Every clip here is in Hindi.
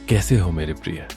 कैसे हो मेरे प्रिय?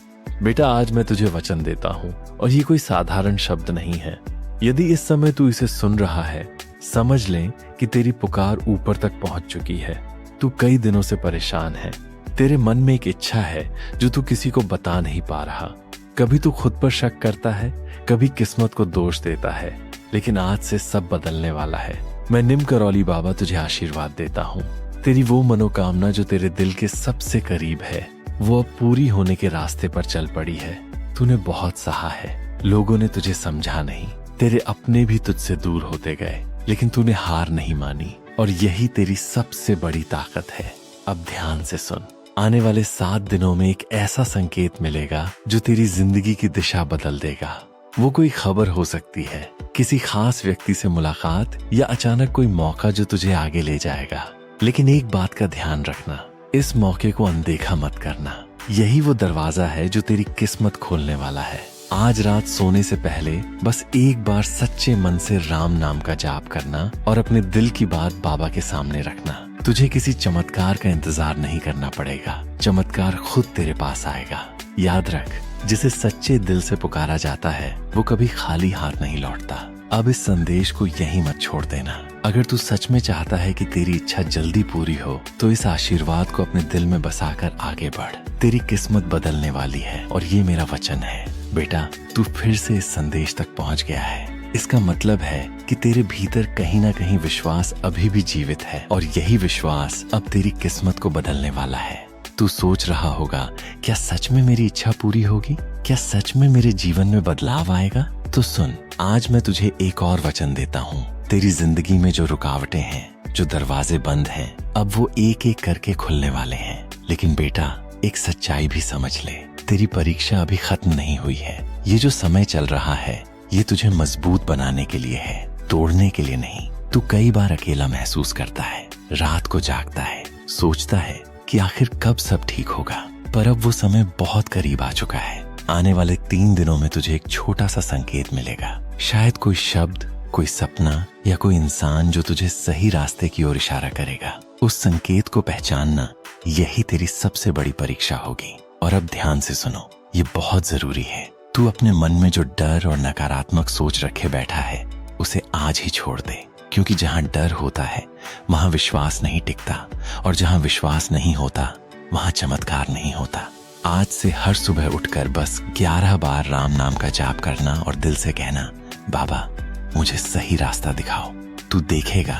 बेटा, आज मैं तुझे वचन देता हूँ और ये कोई साधारण शब्द नहीं है। यदि इस समय तू इसे सुन रहा है, समझ ले कि तेरी पुकार ऊपर तक पहुंच चुकी है। तू कई दिनों से परेशान है। तेरे मन में एक इच्छा है जो तू किसी को बता नहीं पा रहा। कभी तू खुद पर शक करता है, कभी किस्मत को दोष देता है, लेकिन आज से सब बदलने वाला है। मैं निम करौली बाबा तुझे आशीर्वाद देता हूँ। तेरी वो मनोकामना जो तेरे दिल के सबसे करीब है, वो अब पूरी होने के रास्ते पर चल पड़ी है। तूने बहुत सहा है, लोगों ने तुझे समझा नहीं, तेरे अपने भी तुझसे दूर होते गए, लेकिन तूने हार नहीं मानी और यही तेरी सबसे बड़ी ताकत है। अब ध्यान से सुन, आने वाले 7 दिनों में एक ऐसा संकेत मिलेगा जो तेरी जिंदगी की दिशा बदल देगा। वो कोई खबर हो सकती है, किसी खास व्यक्ति से मुलाकात या अचानक कोई मौका जो तुझे आगे ले जाएगा। लेकिन एक बात का ध्यान रखना, इस मौके को अनदेखा मत करना। यही वो दरवाजा है जो तेरी किस्मत खोलने वाला है। आज रात सोने से पहले बस एक बार सच्चे मन से राम नाम का जाप करना और अपने दिल की बात बाबा के सामने रखना। तुझे किसी चमत्कार का इंतजार नहीं करना पड़ेगा, चमत्कार खुद तेरे पास आएगा। याद रख, जिसे सच्चे दिल से पुकारा जाता है वो कभी खाली हाथ नहीं लौटता। अब इस संदेश को यहीं मत छोड़ देना। अगर तू सच में चाहता है कि तेरी इच्छा जल्दी पूरी हो, तो इस आशीर्वाद को अपने दिल में बसाकर आगे बढ़। तेरी किस्मत बदलने वाली है और ये मेरा वचन है। बेटा, तू फिर से इस संदेश तक पहुंच गया है। इसका मतलब है कि तेरे भीतर कहीं ना कहीं विश्वास अभी भी जीवित है और यही विश्वास अब तेरी किस्मत को बदलने वाला है। तू सोच रहा होगा, क्या सच में मेरी इच्छा पूरी होगी? क्या सच में मेरे जीवन में बदलाव आएगा? तो सुन, आज मैं तुझे एक और वचन देता हूँ। तेरी जिंदगी में जो रुकावटें हैं, जो दरवाजे बंद हैं, अब वो एक एक करके खुलने वाले हैं। लेकिन बेटा, एक सच्चाई भी समझ ले, तेरी परीक्षा अभी खत्म नहीं हुई है। ये जो समय चल रहा है, ये तुझे मजबूत बनाने के लिए है, तोड़ने के लिए नहीं। तू कई बार अकेला महसूस करता है, रात को जागता है, सोचता है कि आखिर कब सब ठीक होगा। पर अब वो समय बहुत करीब आ चुका है। आने वाले 3 दिनों में तुझे एक छोटा सा संकेत मिलेगा। शायद कोई शब्द, कोई सपना या कोई इंसान जो तुझे सही रास्ते की ओर इशारा करेगा। उस संकेत को पहचानना, यही तेरी सबसे बड़ी परीक्षा होगी। और अब ध्यान से सुनो, ये बहुत जरूरी है। तू अपने मन में जो डर और नकारात्मक सोच रखे बैठा है, उसे आज ही छोड़ दे। क्योंकि जहाँ डर होता है, वहाँ विश्वास नहीं टिकता, और जहाँ विश्वास नहीं होता, वहाँ चमत्कार नहीं होता। आज से हर सुबह उठकर बस 11 बार राम नाम का जाप करना और दिल से कहना, बाबा मुझे सही रास्ता दिखाओ। तू देखेगा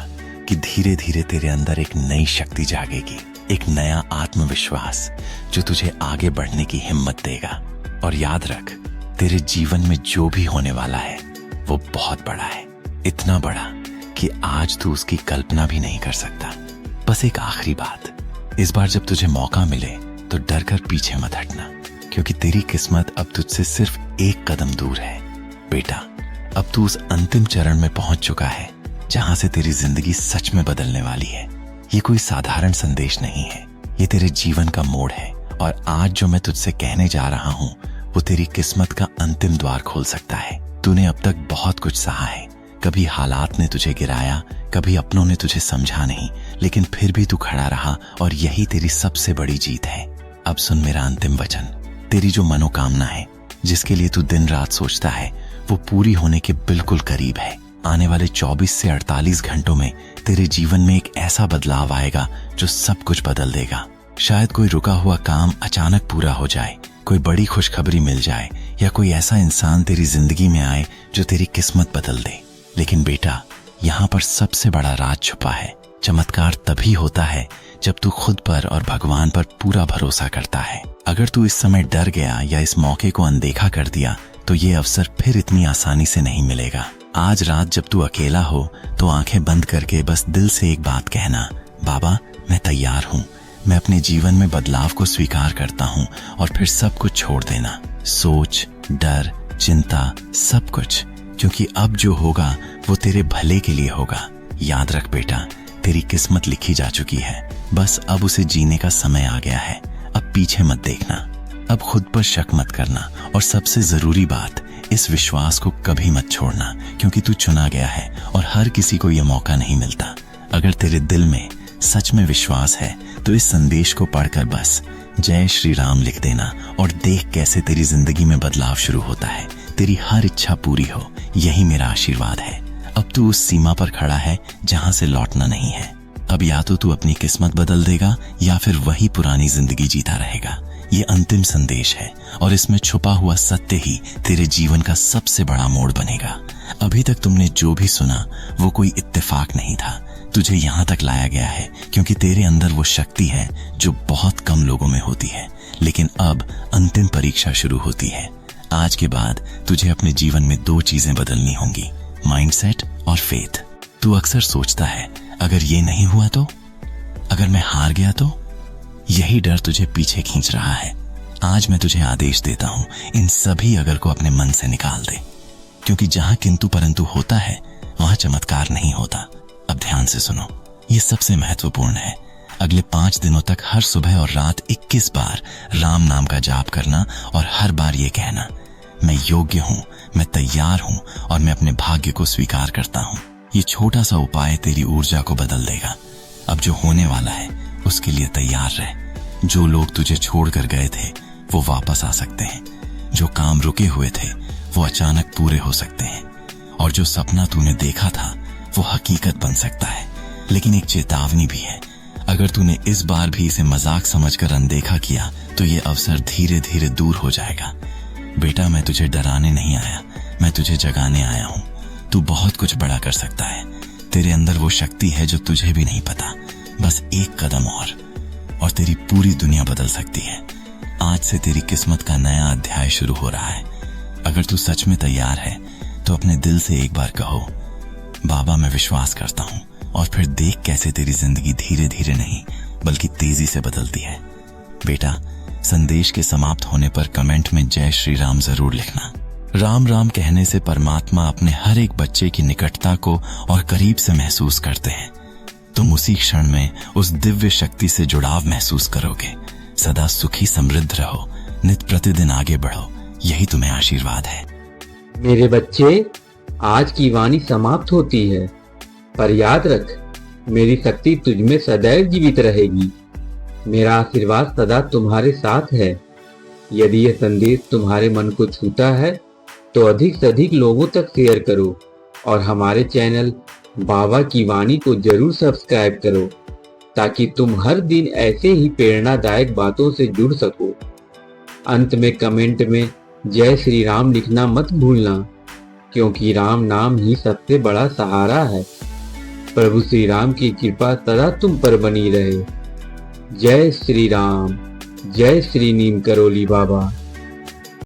कि धीरे धीरे तेरे अंदर एक नई शक्ति जागेगी, एक नया आत्मविश्वास जो तुझे आगे बढ़ने की हिम्मत देगा। और याद रख, तेरे जीवन में जो भी होने वाला है वो बहुत बड़ा है, इतना बड़ा कि आज तू उसकी कल्पना भी नहीं कर सकता। बस एक आखिरी बात, इस बार जब तुझे मौका मिले तो डर कर पीछे मत हटना, क्योंकि तेरी किस्मत अब तुझसे सिर्फ एक कदम दूर है। बेटा, अब तू उस अंतिम चरण में पहुंच चुका है जहां से तेरी जिंदगी सच में बदलने वाली है। ये कोई साधारण संदेश नहीं है, ये तेरे जीवन का मोड़ है। और आज जो मैं तुझसे कहने जा रहा हूं, वो तेरी किस्मत का अंतिम द्वार खोल सकता है। तूने अब तक बहुत कुछ सहा है, कभी हालात ने तुझे गिराया, कभी अपनों ने तुझे समझा नहीं, लेकिन फिर भी तू खड़ा रहा और यही तेरी सबसे बड़ी जीत है। अब सुन मेरा अंतिम वचन, तेरी जो मनोकामना है, जिसके लिए तू दिन रात सोचता है, वो पूरी होने के बिल्कुल करीब है। आने वाले 24 से 48 घंटों में तेरे जीवन में एक ऐसा बदलाव आएगा जो सब कुछ बदल देगा। शायद कोई रुका हुआ काम अचानक पूरा हो जाए, कोई बड़ी खुशखबरी मिल जाए, या कोई ऐसा इंसान तेरी जिंदगी में आए जो तेरी किस्मत बदल दे। लेकिन बेटा, यहाँ पर सबसे बड़ा राज छुपा है। चमत्कार तभी होता है जब तू खुद पर और भगवान पर पूरा भरोसा करता है। अगर तू इस समय डर गया या इस मौके को अनदेखा कर दिया, तो ये अवसर फिर इतनी आसानी से नहीं मिलेगा। आज रात जब तू अकेला हो, तो आंखें बंद करके बस दिल से एक बात कहना, बाबा मैं तैयार हूँ, मैं अपने जीवन में बदलाव को स्वीकार करता हूँ। और फिर सब कुछ छोड़ देना, सोच, डर, चिंता, सब कुछ, क्योंकि अब जो होगा वो तेरे भले के लिए होगा। याद रख बेटा, तेरी किस्मत लिखी जा चुकी है, बस अब उसे जीने का समय आ गया है। अब पीछे मत देखना, अब खुद पर शक मत करना, और सबसे जरूरी बात, इस विश्वास को कभी मत छोड़ना, क्योंकि तू चुना गया है और हर किसी को यह मौका नहीं मिलता। अगर तेरे दिल में सच में विश्वास है, तो इस संदेश को पढ़कर बस जय श्री राम लिख देना और देख कैसे तेरी जिंदगी में बदलाव शुरू होता है। तेरी हर इच्छा पूरी हो, यही मेरा आशीर्वाद है। अब तू उस सीमा पर खड़ा है जहां से लौटना नहीं है। अब या तो तू अपनी किस्मत बदल देगा या फिर वही पुरानी जिंदगी जीता रहेगा। ये अंतिम संदेश है और इसमें छुपा हुआ सत्य ही तेरे जीवन का सबसे बड़ा मोड़ बनेगा। अभी तक तुमने जो भी सुना वो कोई इत्तेफाक नहीं था। तुझे यहाँ तक लाया गया है क्योंकि तेरे अंदर वो शक्ति है जो बहुत कम लोगों में होती है। लेकिन अब अंतिम परीक्षा शुरू होती है। आज के बाद तुझे अपने जीवन में 2 चीजें बदलनी होंगी, माइंडसेट और फेथ। तू अक्सर सोचता है अगर ये नहीं हुआ तो, अगर मैं हार गया तो। यही डर तुझे पीछे खींच रहा है। आज मैं तुझे आदेश देता हूं, इन सभी अगर को अपने मन से निकाल दे, क्योंकि जहां किंतु परंतु होता है वहां चमत्कार नहीं होता। अब ध्यान से सुनो, ये सबसे महत्वपूर्ण है। अगले 5 दिनों तक हर सुबह और रात 21 बार राम नाम का जाप करना और हर बार ये कहना, मैं योग्य हूं, मैं तैयार हूं और मैं अपने भाग्य को स्वीकार करता हूं। ये छोटा सा उपाय तेरी ऊर्जा को बदल देगा। अब जो होने वाला है उसके लिए तैयार रह। जो लोग तुझे छोड़कर गए थे वो वापस आ सकते हैं। जो काम रुके हुए थे वो अचानक पूरे हो सकते हैं। और जो सपना तूने देखा था वो हकीकत बन सकता है। लेकिन एक चेतावनी भी है, अगर तूने इस बार भी इसे मजाक समझकर अनदेखा किया तो ये अवसर धीरे धीरे दूर हो जाएगा। बेटा, मैं तुझे डराने नहीं आया, मैं तुझे जगाने आया हूं। तू बहुत कुछ बड़ा कर सकता है। तेरे अंदर वो शक्ति है जो तुझे भी नहीं पता। बस एक कदम और तेरी पूरी दुनिया बदल सकती है। आज से तेरी किस्मत का नया अध्याय शुरू हो रहा है। अगर तू सच में तैयार है तो अपने दिल से एक बार कहो, बाबा मैं विश्वास करता हूं, और फिर देख कैसे तेरी जिंदगी धीरे धीरे नहीं बल्कि तेजी से बदलती है। बेटा, संदेश के समाप्त होने पर कमेंट में जय श्री राम जरूर लिखना। राम राम कहने से परमात्मा अपने हर एक बच्चे की निकटता को और करीब से महसूस करते हैं। तुम उसी क्षण में उस दिव्य शक्ति से जुड़ाव महसूस करोगे। सदा सुखी समृद्ध रहो, नित प्रतिदिन आगे बढ़ो, यही तुम्हें आशीर्वाद है। मेरे बच्चे, आज की वाणी समाप्त होती है, पर याद रख, मेरी शक्ति तुझमें सदैव जीवित रहेगी। मेरा आशीर्वाद सदा तुम्हारे साथ है। यदि यह संदेश तुम्हारे मन को छूता है तो अधिक से अधिक लोगों तक शेयर करो और हमारे चैनल बाबा की वाणी को जरूर सब्सक्राइब करो, ताकि तुम हर दिन ऐसे ही प्रेरणादायक बातों से जुड़ सको। अंत में कमेंट में जय श्री राम लिखना मत भूलना, क्योंकि राम नाम ही सबसे बड़ा सहारा है। प्रभु श्री राम की कृपा सदा तुम पर बनी रहे। जय श्री राम, जय श्री नीम करोली बाबा।